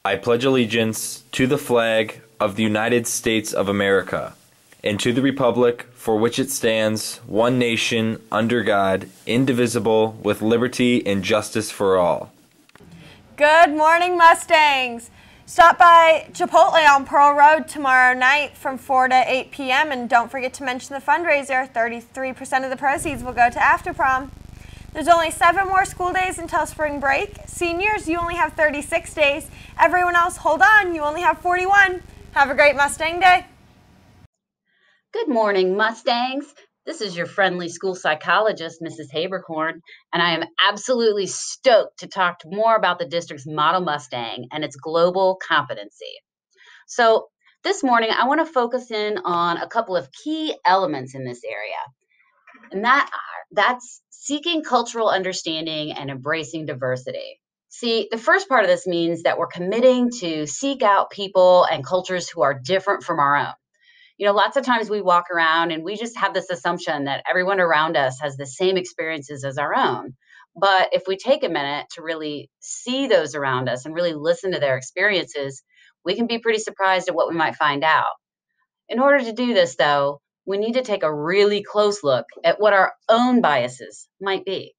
I pledge allegiance to the flag of the United States of America and to the republic for which it stands, one nation, under God, indivisible, with liberty and justice for all. Good morning, Mustangs! Stop by Chipotle on Pearl Road tomorrow night from 4 to 8 p.m. and don't forget to mention the fundraiser. 33% of the proceeds will go to After Prom. There's only 7 more school days until spring break. Seniors, you only have 36 days. Everyone else, hold on, you only have 41. Have a great Mustang Day. Good morning, Mustangs. This is your friendly school psychologist, Mrs. Habercorn, and I am absolutely stoked to talk more about the district's Model Mustang and its global competency. So this morning, I want to focus in on a couple of key elements in this area, and that's seeking cultural understanding and embracing diversity. See, the first part of this means that we're committing to seek out people and cultures who are different from our own. You know, lots of times we walk around and we just have this assumption that everyone around us has the same experiences as our own. But if we take a minute to really see those around us and really listen to their experiences, we can be pretty surprised at what we might find out. In order to do this, though, we need to take a really close look at what our own biases might be.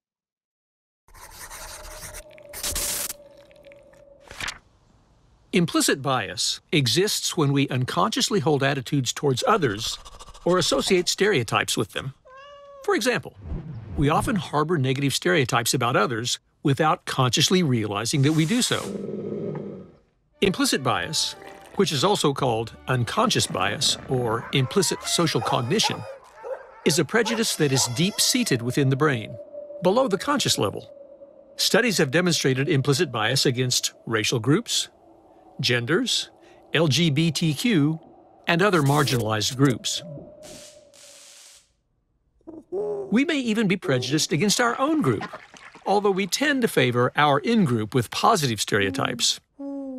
Implicit bias exists when we unconsciously hold attitudes towards others or associate stereotypes with them. For example, we often harbor negative stereotypes about others without consciously realizing that we do so. Implicit bias, which is also called unconscious bias or implicit social cognition, is a prejudice that is deep-seated within the brain, below the conscious level. Studies have demonstrated implicit bias against racial groups, genders, LGBTQ, and other marginalized groups. We may even be prejudiced against our own group, although we tend to favor our in-group with positive stereotypes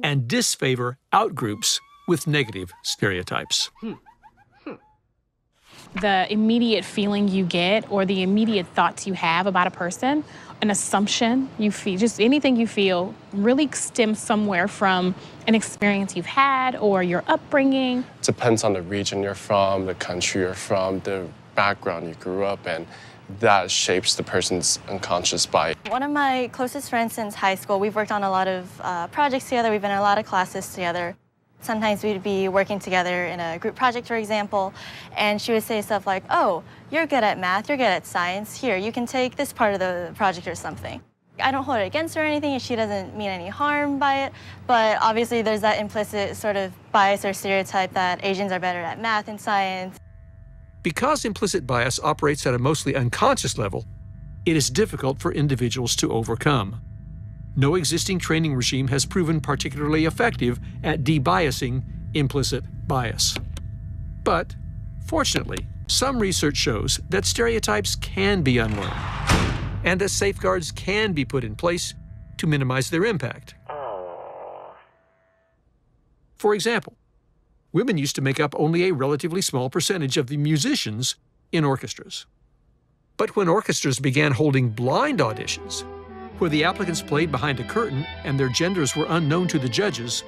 and disfavor out-groups with negative stereotypes. The immediate feeling you get or the immediate thoughts you have about a person, an assumption you feel, just anything you feel really stems somewhere from an experience you've had or your upbringing. It depends on the region you're from, the country you're from, the background you grew up in. That shapes the person's unconscious bias. One of my closest friends since high school, we've worked on a lot of projects together, we've been in a lot of classes together. Sometimes we'd be working together in a group project, for example, and she would say stuff like, oh, you're good at math, you're good at science, here, you can take this part of the project or something. I don't hold it against her or anything, and she doesn't mean any harm by it, but obviously there's that implicit sort of bias or stereotype that Asians are better at math and science. Because implicit bias operates at a mostly unconscious level, it is difficult for individuals to overcome. No existing training regime has proven particularly effective at debiasing implicit bias. But, fortunately, some research shows that stereotypes can be unlearned, and that safeguards can be put in place to minimize their impact. For example, women used to make up only a relatively small percentage of the musicians in orchestras. But when orchestras began holding blind auditions, where the applicants played behind a curtain and their genders were unknown to the judges,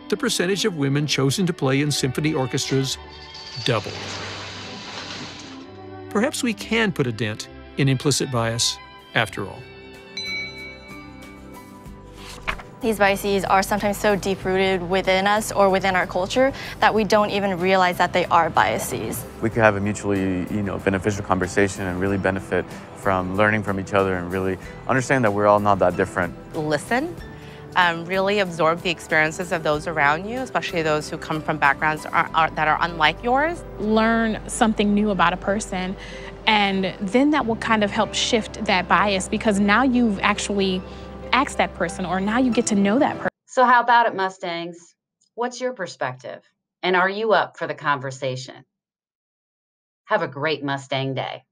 the percentage of women chosen to play in symphony orchestras doubled. Perhaps we can put a dent in implicit bias after all. These biases are sometimes so deep-rooted within us or within our culture that we don't even realize that they are biases. We could have a mutually, beneficial conversation and really benefit from learning from each other and really understand that we're all not that different. Listen, really absorb the experiences of those around you, especially those who come from backgrounds that are unlike yours. Learn something new about a person, and then that will kind of help shift that bias because now you've actually ask that person, or now you get to know that person. So how about it, Mustangs? What's your perspective? And are you up for the conversation? Have a great Mustang Day.